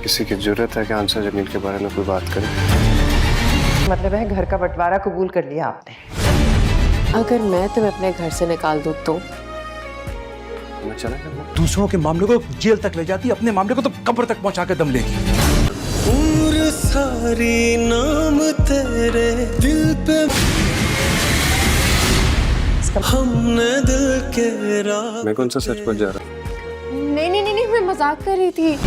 किसी की जरूरत है कि आंसर जमील के बारे में कोई बात करे? मतलब है घर का बंटवारा कबूल कर लिया आपने? अगर मैं तुम्हें अपने घर से निकाल दूं तो? मैं चला करना। दूसरों के मामले को जेल तक ले जाती, अपने मामले को तो कब्र तक पहुंचा के दम लेगी। उम्र सारी नाम तेरे दिल पे हमने दिल के राह। मैं कौन सा सच बोल जा रहा? नहीं, मैं मजाक कर रही थी।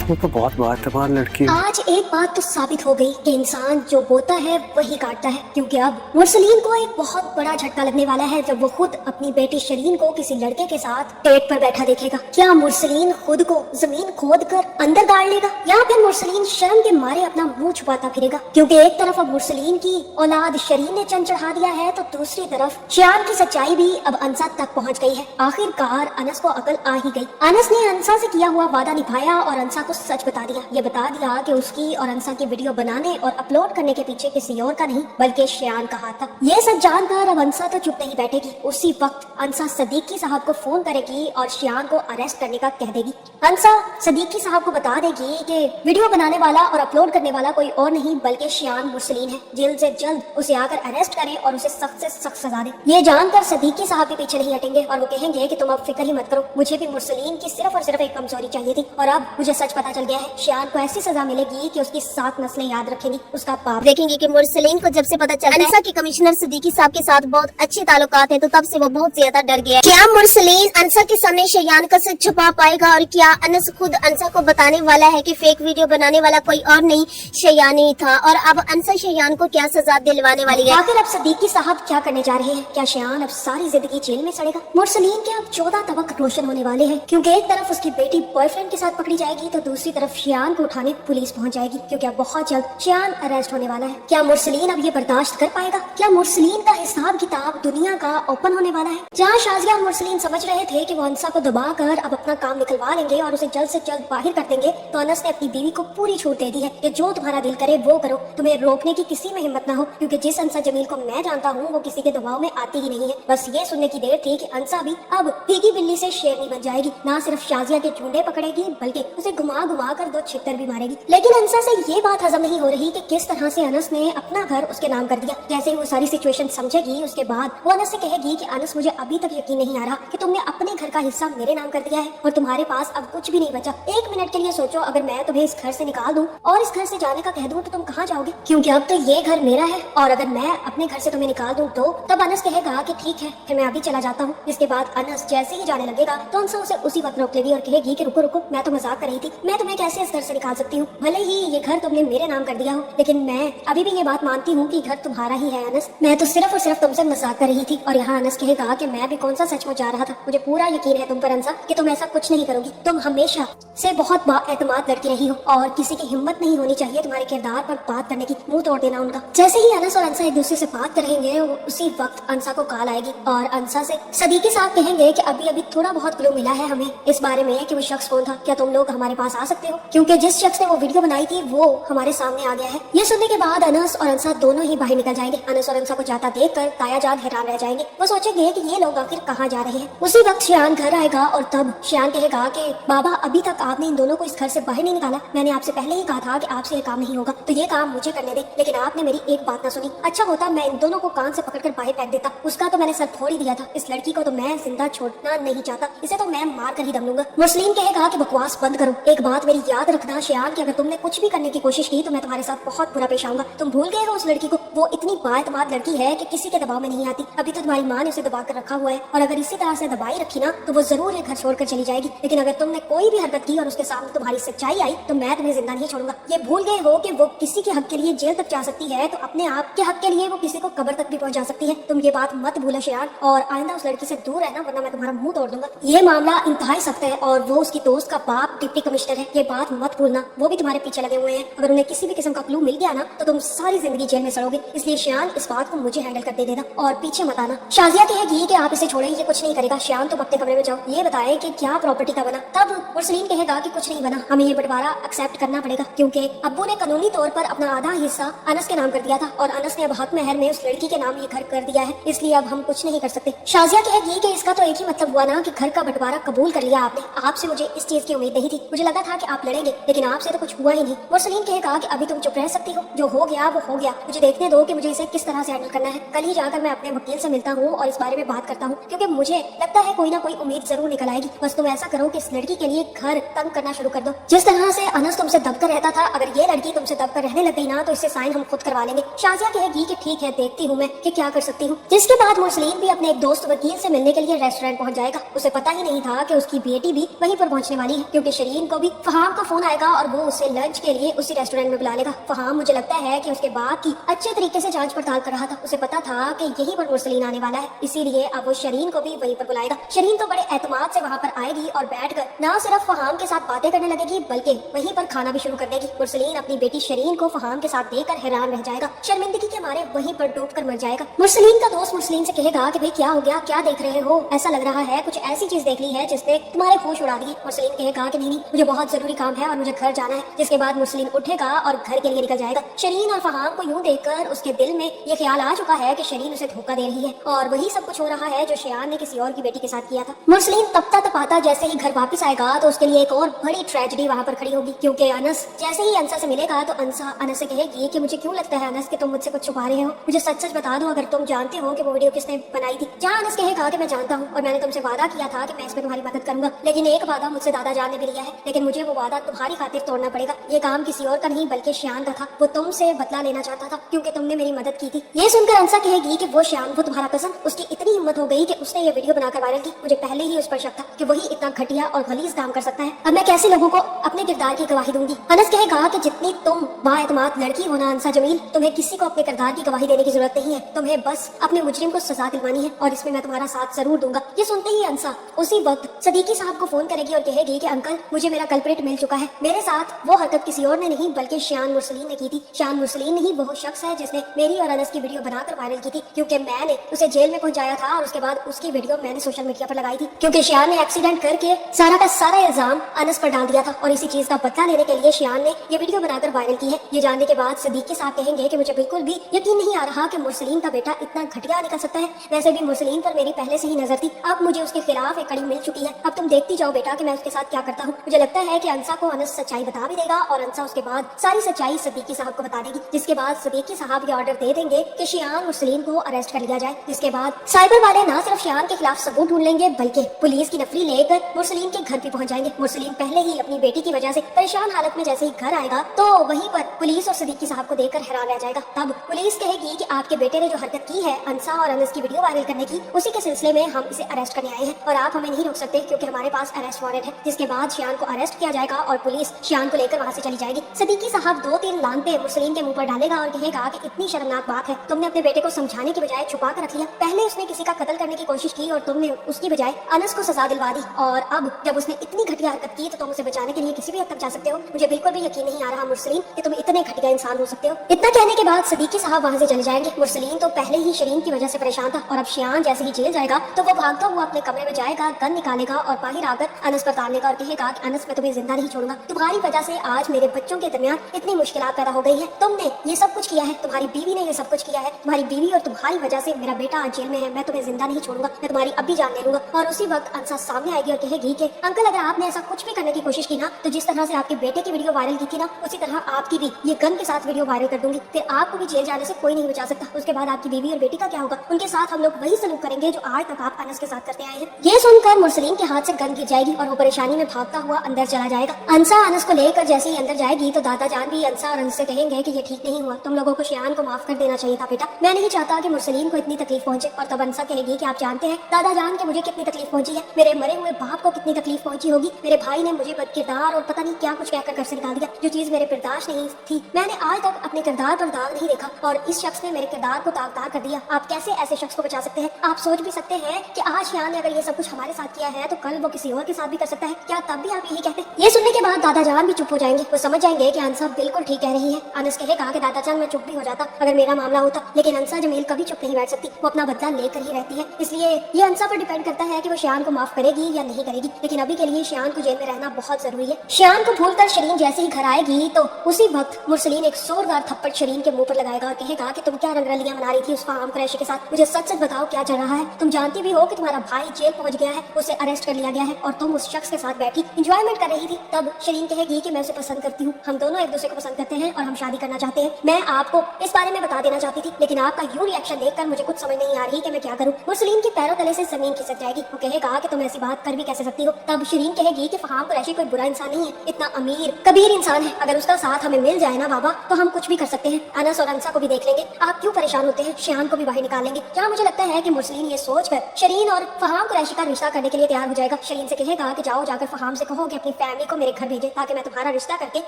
वो तो बहुत बात लड़की है। आज एक बात तो साबित हो गई कि इंसान जो बोता है वही काटता है, क्योंकि अब मुरसलीन को एक बहुत बड़ा झटका लगने वाला है जब वो खुद अपनी बेटी शरीन को किसी लड़के के साथ डेट पर बैठा देखेगा। क्या मुरसलीन खुद को जमीन खोद कर अंदर गाड़ लेगा, या फिर मुरसलीन शर्म के मारे अपना मुंह छुपाता फिरेगा? क्योंकि एक तरफ अब मुरसलीन की औलाद शरीन ने चंद चढ़ा दिया है, तो दूसरी तरफ शियान की सच्चाई भी अब अंसा तक पहुँच गई है। आखिरकार अनस को अकल आ ही गई। अनस ने अंसा से किया हुआ वादा निभाया और अंसा को सच बता दिया। ये बता दिया कि उसकी और अंसा की वीडियो बनाने और अपलोड करने के पीछे किसी और का नहीं बल्कि शियान का हाथ था। ये सच जानकर अब अंसा तो चुप नहीं बैठेगी। उसी वक्त अंसा सदीकी साहब को फोन करेगी और शियान को अरेस्ट करने का कह देगी। अंसा सदीकी साहब को बता देगी कि वीडियो बनाने वाला और अपलोड करने वाला कोई और नहीं बल्कि शियान मुरसलीन है। जल्द से जल्द उसे आकर अरेस्ट करें और उसे सख्त से सख्त सजा दें। ये जानकर सदीकी साहब भी पीछे नहीं हटेंगे और वो कहेंगे कि तुम अब फिक्र ही मत करो, मुझे भी मुरसलीन की सिर्फ और सिर्फ एक कमजोरी चाहिए थी और अब मुझे सच पता चल गया है। शियान को ऐसी सजा मिलेगी कि उसकी 7 नस्लें याद रखेंगी उसका पाप। देखेंगे कि मुरसलीन को जब से पता चला अनसा के कमिश्नर सदीकी साहब के साथ बहुत अच्छे ताल्लुकात है, तो तब से वो बहुत ज्यादा डर गया। क्या मुरसलीन अनसा के सामने शयान का सच छुपा पाएगा और क्या अनस खुद अनसा को बताने वाला है कि फेक वीडियो बनाने वाला कोई और नहीं शयान ही था, और अब अनसा शयान को क्या सजा दिलवाने वाली है? आखिर अब सदीकी साहब क्या करने जा रहे हैं? क्या शयान अब सारी जिंदगी जेल में सड़ेगा? मुरसलीन के अब 14 तबक रोशन होने वाले हैं, क्योंकि एक तरफ उसकी बेटी बॉयफ्रेंड के साथ पकड़ी जाएगी तो दूसरी तरफ शियान को उठाने पुलिस पहुंच जाएगी, क्योंकि अब बहुत जल्द शियान अरेस्ट होने वाला है। क्या मुरसलीन अब ये बर्दाश्त कर पाएगा? क्या मुरसलीन का हिसाब किताब दुनिया का ओपन होने वाला है? जहाँ शाजिया और मुरसलीन समझ रहे थे कि वो अंसा को दबा कर अब अपना काम निकलवा लेंगे और उसे जल्द से जल्द बाहर कर देंगे, तो अनस ने अपनी बीवी को पूरी छूट दे दी है कि जो तुम्हारा दिल करे वो करो, तुम्हें रोकने की किसी में हिम्मत ना हो, क्योंकि जिस अंसा जमील को मैं जानता हूँ वो किसी के दबाव में आती ही नहीं है। बस ये सुनने की देर थी कि अंसा भी अब भीगी बिल्ली से शेरनी बन जाएगी, ना सिर्फ शाजिया के झुंडे पकड़ेगी बल्कि उसे घुमा घुमा कर 2 छितर भी मारेगी। लेकिन अंसा से ये बात हजम नहीं हो रही कि किस तरह से अनस ने अपना घर उसके नाम कर दिया। जैसे ही वो सारी सिचुएशन समझेगी उसके बाद वो अनस से कहेगी कि अनस मुझे अभी तक यकीन नहीं आ रहा कि तुमने अपने घर का हिस्सा मेरे नाम कर दिया है और तुम्हारे पास अब कुछ भी नहीं बचा। एक मिनट के लिए सोचो, अगर मैं तुम्हें इस घर से निकाल दूं और इस घर से जाने का कह दूं तो तुम कहाँ जाओगे? क्योंकि अब तो ये घर मेरा है और अगर मैं अपने घर से तुम्हें निकाल दूं तो तब अनस कहेगा कि ठीक है फिर मैं अभी चला जाता हूँ। इसके बाद अनस जैसे ही जाने लगेगा तो अंसा उसे उसी वक्त रोक लेगी और कहेगी कि रुको रुको, मैं तो मजाक कर रही थी, मैं तुम्हें कैसे इस घर से निकाल सकती हूँ? भले ही ये घर तुमने मेरे नाम कर दिया हो, लेकिन मैं अभी भी ये बात मानती हूँ कि घर तुम्हारा ही है अनस, मैं तो सिर्फ और सिर्फ तुमसे मजाक कर रही थी। और यहाँ अनस कहेगा कि मैं भी कौन सा सचमुच जा रहा था, मुझे पूरा यकीन है तुम पर अंसा कि तुम ऐसा कुछ नहीं करोगी, तुम हमेशा से बहुत बाएतमाद लड़की रही हो और किसी की हिम्मत नहीं होनी चाहिए तुम्हारे किरदार पर बात करने की, मुंह तोड़ देना उनका। जैसे ही अनस और अंसा एक दूसरे से बात करेंगे उसी वक्त अंसा को कॉल आएगी और अंसा से सदीकी साहब कहेंगे कि अभी अभी थोड़ा बहुत क्लू मिला है हमें इस बारे में कि वो शख्स कौन था, क्या तुम लोग हमारे पास आ सकते हो? क्योंकि जिस शख्स ने वो वीडियो बनाई थी वो हमारे सामने आ गया है। ये सुनने के बाद अनस और अंसा दोनों ही बाहर निकल जाएंगे। अनस और अंसा को जाता देखकर ताया जान हैरान रह जाएंगे, वो सोचेंगे कि ये लोग आखिर कहाँ जा रहे हैं। उसी वक्त शियान घर आएगा और तब शियान कहेगा कि बाबा अभी तक आपने इन दोनों को इस घर से बाहर नहीं निकाला, मैंने आपसे पहले ही कहा था कि आपसे ये काम नहीं होगा, तो ये काम मुझे करने दे, लेकिन आपने मेरी एक बात ना सुनी। अच्छा होता मैं इन दोनों को कान से पकड़कर बाहर फेंक देता, उसका तो मैंने सर फोड़ ही दिया था, इस लड़की को तो मैं जिंदा छोड़ना नहीं चाहता, इसे तो मैं मार कर ही दम लूंगा। मुस्लिम कहेगा कि बकवास बंद करो, एक बात मेरी याद रखना शियान कि अगर तुमने कुछ भी करने की कोशिश की तो मैं तुम्हारे साथ बहुत बुरा पेश आऊंगा। तुम भूल गए हो उस लड़की को, वो इतनी बाएतमाद लड़की है कि किसी के दबाव में नहीं आती, अभी तो तुम्हारी माँ ने उसे दबा कर रखा हुआ है और अगर इसी तरह से दबाई रखी ना तो वो जरूर ये घर छोड़कर चली जाएगी, लेकिन अगर तुमने कोई भी हरकत की और उसके सामने तुम्हारी सच्चाई आई तो मैं तुम्हें जिंदा नहीं छोड़ूंगा। ये भूल गए हो कि वो किसी के हक के लिए जेल तक जा सकती है तो अपने आप के हक के लिए वो किसी को कब्र तक भी पहुंचा सकती है। तुम ये बात मत भूलो शियान, और आइंदा उस लड़की से दूर रहना वरना मैं तुम्हारा मुंह तोड़ दूंगा। ये मामला इंतहाई सख्त है और वो उसकी दोस्त का बाप डिप्टी कमिश्नर है, ये बात मत भूलना, वो भी तुम्हारे पीछे लगे हुए हैं। अगर उन्हें किसी भी किस्म का क्लू मिल गया ना तो तुम सारी जिंदगी जेल में सड़ोगे, इसलिए शियान इस बात को मुझे हैंडल करते देना और पीछे मत आना। शाजिया कहेगी कि आप इसे छोड़े, ये कुछ नहीं करेगा, शियान तुम अपने कमरे में जाओ, ये बताए कि क्या प्रॉपर्टी का बना। तब मुरसलीन कहेगा कि कुछ नहीं बना, हमें ये बंटवारा एक्सेप्ट करना पड़ेगा क्योंकि अब्बू ने कानूनी तौर पर अपना आधा हिस्सा अनस के नाम कर दिया था और अनस ने अब हक महर में उस लड़की के नाम ये घर कर दिया है, इसलिए अब हम कुछ नहीं कर सकते। शाजिया कहेगी कि इसका तो एक ही मतलब हुआ ना कि घर का बंटवारा कबूल कर लिया आपने, आपसे मुझे इस चीज की उम्मीद नहीं थी, मुझे लगा था कि आप लड़ेंगे, लेकिन आपसे तो कुछ हुआ ही नहीं। मुरसलीन कहेगा कि अभी तुम चुप रह सकती हो, जो हो गया वो हो गया, मुझे देखने दो कि मुझे इसे किस तरह से हैंडल करना है। कल ही जाकर मैं अपने वकील से मिलता हूँ और इस बारे में बात करता हूँ, क्योंकि मुझे लगता है कोई ना कोई उम्मीद जरूर निकल आएगी। बस तुम ऐसा करो कि इस लड़की के लिए घर तंग करना शुरू कर दो। जिस तरह से अनस तुमसे दबकर रहता था, अगर ये लड़की तुमसे दबकर रहने लग गई ना तो इससे साइन हम खुद करवा लेंगे। शाजिया कहेगी कि ठीक है, देखती हूँ मैं कि क्या कर सकती हूँ। जिसके बाद मुरसलीन भी अपने एक दोस्त वकील से मिलने के लिए रेस्टोरेंट पहुंच जाएगा। उसे पता ही नहीं था कि उसकी बेटी भी वहीं पर पहुंचने वाली है, क्योंकि शरीन को भी फहाम का फोन आएगा और वो उसे लंच के लिए उसी रेस्टोरेंट में बुला लेगा। फहाम मुझे लगता है कि उसके बाद की अच्छे तरीके से जांच पड़ताल कर रहा था। उसे पता था कि यहीं पर मुरसलीन आने वाला है, इसीलिए अब वो शरीन को भी वहीं पर बुलाएगा। शरीन तो बड़े एतमाद से वहाँ पर आएगी और बैठकर न सिर्फ फहाम के साथ बातें करने लगेगी बल्कि वहीं पर खाना भी शुरू कर देगी। मुरसलीन अपनी बेटी शरीन को फहाम के साथ देखकर हैरान रह जाएगा, शर्मिंदगी के मारे वहीं पर डूब कर मर जाएगा। मुरसलीन का दोस्त मुरसलीन से कहेगा कि भाई क्या हो गया, क्या देख रहे हो, ऐसा लग रहा है कुछ ऐसी चीज देख ली है जिसने तुम्हारे होश उड़ा दिए। मुरसलीन कहेगा कि नहीं, मुझे बहुत जरूरी काम है और मुझे घर जाना है। जिसके बाद मुरसलीन उठेगा और घर के लिए निकल जाएगा। शरीन और फहाम को यूं देखकर उसके दिल में ये ख्याल आ चुका है कि शरीन उसे धोखा दे रही है और वही सब कुछ हो रहा है जो शियान ने किसी और की बेटी के साथ किया था। मुरसलीन तपता तपाता जैसे ही घर वापस आएगा तो उसके लिए एक और बड़ी ट्रेजेडी वहाँ पर खड़ी होगी, क्योंकि अनस जैसे ही अंसा से मिलेगा तो अंसा अनस से कहेगी कि मुझे क्यों लगता है अनस कि तुम मुझसे कुछ छुपा रहे हो, मुझे सच सच बता दो अगर तुम जानते हो कि वो वीडियो किसने बनाई थी। जहाँ अनस कहेगा कि मैं जानता हूँ और मैंने तुमसे वादा किया था कि मैं इसमें तुम्हारी मदद करूंगा, लेकिन एक वादा मुझसे दादा जान ने भी लिया है, लेकिन मुझे वो वादा तुम्हारी खातिर तोड़ना पड़ेगा। ये काम किसी और का नहीं बल्कि शियान का था, वो तुमसे बदला लेना चाहता था क्योंकि तुमने मेरी मदद की थी। ये सुनकर अंसा कहेगी कि वो शियान, वो तुम्हारा कज़न, उसकी इतनी हिम्मत हो गई कि उसने ये वीडियो बनाकर वायरल की। मुझे पहले ही उस पर शक था कि वही इतना घटिया और गलीज काम कर सकता है। अब मैं कैसे लोगों को अपने किरदार की गवाही दूंगी। अनस कहेगा कि जितनी तुम बाएतमाद लड़की हो ना अंसा जमील, तुम्हें किसी को अपने किरदार की गवाही देने की जरूरत नहीं है, तुम्हें बस अपने मुजरिम को सजा दिलवानी है और इसमें मैं तुम्हारा साथ जरूर दूंगा। ये सुनते ही अंसा उसी वक्त सदीकी साहब को फोन करेगी और कहेगी कि अंकल मुझे मेरा कल्प्रिट मिल चुका है, मेरे साथ वो हरकत किसी और ने नहीं बल्कि शियान मुरसलीन ने की थी। शियान मुरसलीन ही वो शख्स है जिसने मेरी और अनस की वीडियो बनाकर वायरल की थी, क्योंकि मैंने उसे जेल में पहुंचाया था और उसके बाद उसकी वीडियो मैंने सोशल मीडिया पर लगाई थी, क्योंकि शियान ने एक्सीडेंट करके सारा का सारा इल्जाम अनस पर डाल दिया था और इसी चीज का बदला लेने के लिए शियान ने ये वीडियो बनाकर वायरल की है। ये जानने के बाद सदीकी साहब कहेंगे कि मुझे बिल्कुल भी यकीन नहीं आ रहा कि मुरसलीन का बेटा इतना घटिया निकल सकता है। वैसे भी मुरसलीन पर मेरी पहले से ही नजर थी, अब मुझे उसके खिलाफ एक कड़ी मिल चुकी है। अब तुम देखती जाओ बेटा कि मैं उसके साथ क्या करता हूँ। मुझे लगता है कि अंसा को अनस सच्चाई बता भी देगा और अंसा उसके बाद सारी सच्चाई सदीकी साहब को बता देगी, जिसके बाद सदीकी साहब ये ऑर्डर दे देंगे कि शियान मुरसलीन को अरेस्ट कर लिया जाए। जिसके बाद साइबर वाले न सिर्फ शियान के खिलाफ सबूत ढूंढ लेंगे बल्कि पुलिस की नफरी लेकर मुरसलीन के घर भी पहुंच जाएंगे। मुरसलीन पहले ही अपनी बेटी की वजह से परेशान हालत में जैसे ही घर आएगा तो वहीं पर पुलिस और सदीकी साहब को देखकर हैरान रह जाएगा। तब पुलिस कहेगी कि आपके बेटे ने जो हरकत की है अंसा और अनस की वीडियो वायरल करने की, उसी के सिलसिले में हम इसे अरेस्ट करने आए हैं और आप हमें नहीं रोक सकते क्योंकि हमारे पास अरेस्ट वारंट है। जिसके बाद शियान को अरेस्ट किया जाएगा और पुलिस शियान को लेकर वहाँ से चली जाएगी। सदीकी साहब 2-3 लानते मुरसलीन के मुंह पर डालेगा और कहेगा कि इतनी शर्मनाक बात है, तुमने अपने बेटे को समझाने की बजाय छुपा कर रख लिया। पहले उसने किसी का कत्ल करने की कोशिश की और तुमने उसकी बजाय अनस को सजा दिलवा दी, और अब जब उसने इतनी घटिया हरकत की तो तुम उसे बचाने के लिए किसी भी हद तक जा सकते हो। मुझे बिल्कुल भी यकीन नहीं आ रहा मुरसलीन कि तुम इतने घटिया इंसान हो सकते हो। इतना कहने के बाद सदीकी साहब वहाँ से चले जाएंगे। मुरसलीन तो पहले ही शरीन की वजह से परेशान था और अब शियान जैसे ही जेल जाएगा तो वो भागता हुआ अपने कमरे में जाएगा, गन निकालेगा और बाहर आकर अनस पर तानेगा और कहेगा कि अनस मैं तुम्हें जिंदा नहीं छोड़ूंगा, तुम्हारी वजह से आज मेरे बच्चों के दरमियान इतनी मुश्किलात पैदा हो गई है, तुमने ये सब कुछ किया है, तुम्हारी बीवी ने ये सब कुछ किया है, तुम्हारी बीवी और तुम्हारी वजह से मेरा बेटा आज जेल में है, मैं तुम्हें जिंदा नहीं छोड़ूंगा, मैं तुम्हारी अब भी जान ले लूंगा। और उसी वक्त अंसा सामने आएगी और कहेगी कि अंकल अगर आपने ऐसा कुछ भी करने की कोशिश की ना तो जिस तरह से आपके बेटे की वीडियो वायरल की थी ना उसी तरह आपकी भी ये गन के साथ वीडियो वायरल कर दूंगी, फिर आपको भी जेल जाने से कोई नहीं बचा सकता। उसके बाद आपकी बीवी और बेटी का क्या होगा, उनके साथ हम लोग वही सलूक करेंगे जो आज तक आप अनस के साथ करते आए हैं। ये सुनकर मुरसलीन के हाथ से गन गिर जाएगी और वो परेशानी में भागता हुआ अंदर चला जाएगा। अंसा अनस को लेकर जैसे ही अंदर जाएगी तो दादा जान भी अंसा और अनस से कहेंगे कि ये ठीक नहीं हुआ, तुम लोगों को शियान को माफ कर देना चाहिए था बेटा, मैं नहीं चाहता कि मुरसलीन को इतनी तकलीफ पहुंचे। और तब अंसा कहेगी कि आप जानते हैं दादा जान के मुझे कितनी तकलीफ पहुंची है, मेरे मरे हुए बाप को कितनी तकलीफ पहुंची होगी, मेरे भाई ने मुझे बदकिरदार और पता नहीं क्या कुछ कहकर घर से निकाल दिया, जो चीज मेरे बर्दाश्त नहीं थी, मैंने आज तक अपने किरदार पर दाग नहीं देखा और इस शख्स ने मेरे किरदार को दागदार कर दिया। आप कैसे ऐसे शख्स को बचा सकते हैं? आप सोच भी सकते हैं कि आज शियान ने अगर ये सब कुछ हमारे साथ किया है तो कल वो किसी और के साथ भी कर सकता है, क्या तब भी आप यही कहते हैं? ये सुनने के बाद दादा जान भी चुप हो जाएंगे, वो समझ जाएंगे कि अंसा बिल्कुल ठीक कह रही है। अनस कहेगा कि दादा जान मैं चुप भी हो जाता अगर मेरा मामला होता, लेकिन अंसा जमील कभी चुप नहीं बैठ सकती, वो अपना बदला लेकर ही रहती है, इसलिए ये अंसा पर डिपेंड करता है कि वो शियान को माफ करेगी या नहीं करेगी। लेकिन अभी के लिए शियान को जेल में रहना बहुत जरूरी है। शियान को भूलकर शरीन जैसे ही घर आएगी तो उसी वक्त मुरसलीन एक जोरदार थप्पड़ शरीन के मुंह पर लगाएगा और कहेगा कि तुम क्या रंगरलियां मना रही थी उस फाहम कुरैशी के साथ, मुझे सच सच बताओ क्या चल रहा है, तुम जानती भी हो कि तुम्हारा भाई जेल पहुंच गया है, उसे अरेस्ट कर लिया गया है और तुम उस शख्स के साथ बैठी एंजॉयमेंट कर रही रही थी तब शरीन कहेगी कि मैं उसे पसंद करती हूँ, हम दोनों एक दूसरे को पसंद करते हैं और हम शादी करना चाहते हैं। मैं आपको इस बारे में बता देना चाहती थी, लेकिन आपका यूं रिएक्शन देखकर मुझे कुछ समझ नहीं आ रही कि मैं क्या करूँ। मुरसलीन के पैरों तले से जमीन खिसक जाएगी। वो कहेगा कि तुम ऐसी बात कर भी कैसे सकती हो। तब शरीन कहेगी कि फहाम कुरैशी कोई बुरा इंसान नहीं है, इतना अमीर कबीर इंसान है, अगर उसका साथ हमें मिल जाए ना बाबा तो हम कुछ भी कर सकते हैं। अनस और अंसा को भी देख लेंगे, आप क्यों परेशान होते हैं, शियान को भी बाहर निकालेंगे। क्या मुझे लगता है कि मुरसलीन ये सोच कर शरीन और फहाम कुरैशी का रिश्ता करने के लिए तैयार हो जाएगा। शरीन से कहेगा कि जाओ जाकर फहाम से कहो कि अपनी फैमिली को मेरे घर भेजे ताकि मैं तुम्हारा रिश्ता करके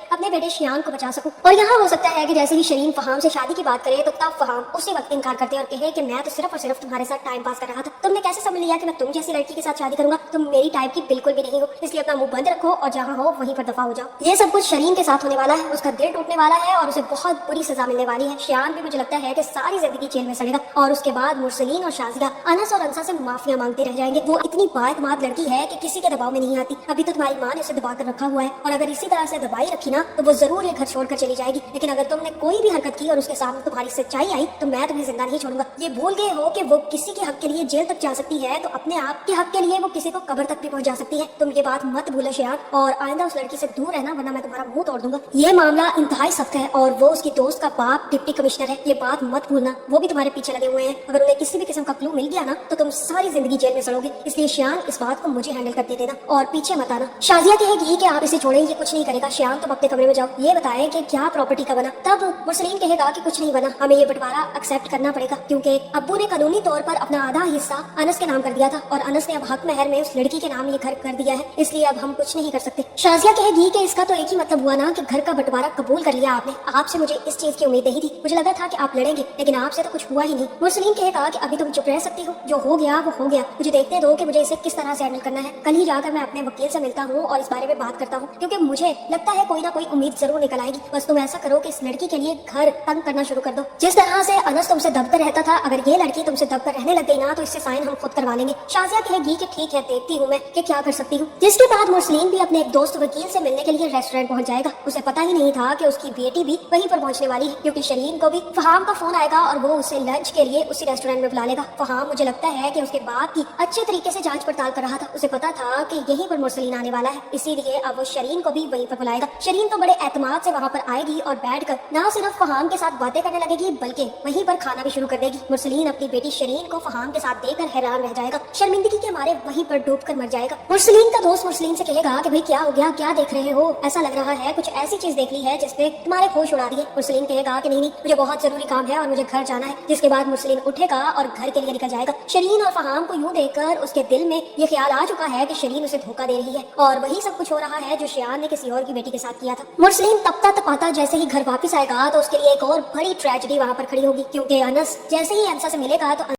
अपने बेटे शियान को बचा सकूं। और यहाँ हो सकता है कि जैसे ही शरीन फहाम से शादी की बात करे तो तब फहाम उसी वक्त इनकार करते और कहे कि मैं तो सिर्फ और सिर्फ तुम्हारे साथ टाइम पास कर रहा था, तुमने कैसे समझ लिया कि मैं तुम जैसी लड़की के साथ शादी करूंगा, तुम मेरी टाइप की बिल्कुल भी नहीं हो, इसलिए अपना मुंह बंद रखो और जहाँ हो वहीं पर दफा हो जाओ। ये सब कुछ शरीन के साथ होने वाला है, उसका दिल टूटने वाला है और उसे बहुत बुरी सजा मिलने वाली है। शियान भी मुझे लगता है कि सारी जिंदगी जेल में सड़ेगा और उसके बाद मुरसलीन और शाजिया अनस और अंसा से माफिया मांगते रह जाएंगे। वो इतनी बाएतमाद लड़की है कि किसी के दबाव में नहीं आती। अभी तो तुम्हारी माँ ने उसे दबा कर रखा हुआ है और अगर इसी तरह से दबाई रखी ना तो वो जरूर ये घर छोड़कर चली जाएगी, लेकिन अगर तुमने कोई भी हरकत की और उसके सामने तुम्हारी सच्चाई आई तो मैं तुम्हें जिंदा नहीं छोड़ूंगा। ये भूल गए हो कि वो किसी के हक के लिए जेल तक जा सकती है तो अपने आप के हक के लिए वो किसी को कब्र तक भी पहुंचा सकती है। तुम ये बात मत भूलो शियान, और आइंदा उस लड़की से दूर रहना वरना मैं तुम्हारा मुंह तोड़ दूंगा। ये मामला इंतहाई सख्त है और वो उसकी दोस्त का बाप डिप्टी कमिश्नर है, ये बात मत भूलना। वो भी तुम्हारे पीछे लगे हुए हैं, अगर उन्हें किसी भी किस्म का क्लू मिल गया ना तो तुम सारी जिंदगी जेल में सड़ोगे। इसलिए शियान इस बात को मुझे हैंडल करते देना और पीछे मत आना। शाजिया कहेगी कि आप इसे छोड़ें, ये कुछ नहीं करेगा। शियान तुम अपने कमरे में जाओ, ये बताएं कि क्या प्रॉपर्टी का बना। तब मुरसलीन कहेगा कि कुछ नहीं बना, हमें ये बंटवारा एक्सेप्ट करना पड़ेगा क्योंकि अब्बू ने कानूनी तौर पर अपना आधा हिस्सा अनस के नाम कर दिया था और अनस ने अब हक महर में उस लड़की के नाम ये घर कर दिया है, इसलिए अब हम कुछ नहीं कर सकते। शाजिया कहेगी कि इसका तो एक ही मतलब हुआ ना कि घर का बंटवारा कबूल कर लिया आपने। आपसे मुझे इस चीज की उम्मीद नहीं थी, मुझे लगा था कि आप लड़ेंगे, लेकिन आपसे तो कुछ हुआ ही नहीं। मुरसलीन कहेगा कि अभी तुम चुप रह सकती हो, जो हो गया वो हो गया, मुझे देखने दो कि मुझे इसे किस तरह से हैंडल करना है। कल ही जाकर मैं अपने वकील से मिलता हूँ और इस बारे में बात करता हूँ क्योंकि मुझे लगता है कोई ना कोई उम्मीद जरूर निकल आएगी। बस तुम ऐसा करो कि इस लड़की के लिए घर तंग करना शुरू कर दो। जिस तरह से अनस तुमसे दबकर रहता था, अगर ये लड़की तुमसे दबकर रहने लग गई ना तो इससे साइन हम खुद करवा लेंगे। शाजिया कहेगी कि ठीक है, देखती हूँ मैं कि क्या कर सकती हूँ। जिसके बाद मुरसलीन भी अपने एक दोस्त वकील से मिलने के लिए रेस्टोरेंट पहुंच जाएगा। उसे पता ही नहीं था कि उसकी बेटी भी वहीं पर पहुंचने वाली है क्योंकि शरीन को भी फहाम का फोन आएगा और वो उसे लंच के लिए उसी रेस्टोरेंट में बुला लेगा। फहाम मुझे लगता है कि उसके बात की अच्छे तरीके से जांच पड़ताल कर रहा था, उसे पता था कि यहीं पर मुरसलीन आने वाला है, इसीलिए अब वो शरीन को भी वहीं पर बुलाएगा। शरीन तो बड़े एतमाद से वहाँ पर आएगी और बैठकर ना सिर्फ फहाम के साथ बातें करने लगेगी बल्कि वहीं पर खाना भी शुरू कर देगी। मुरसलीन अपनी बेटी शरीन को फहाम के साथ देखकर हैरान रह जाएगा, शर्मिंदगी के मारे वहीं पर डूबकर मर जाएगा। मुरसलीन का दोस्त मुरसलीन से कहेगा कि भाई क्या हो गया, क्या देख रहे हो, ऐसा लग रहा है कुछ ऐसी चीज देख ली है जिसने तुम्हारे होश उड़ा दिए। मुरसलीन कहेगा कि नहीं नहीं, मुझे बहुत जरूरी काम है और मुझे घर जाना है। जिसके बाद मुरसलीन उठेगा और घर के लिए निकल जाएगा। शरीन और फहाम को यूं देखकर उसके दिल में ये ख्याल आ चुका है कि शरीन उसे धोखा दे रही है और वही सब कुछ हो रहा है जो शियान ने किसी और की बेटी के साथ किया था। मुरसलीन तपता तपाता जैसे ही घर वापस आएगा तो उसके लिए एक और बड़ी ट्रेजेडी वहाँ पर खड़ी होगी क्योंकि अनस जैसे ही अंसा से मिलेगा तो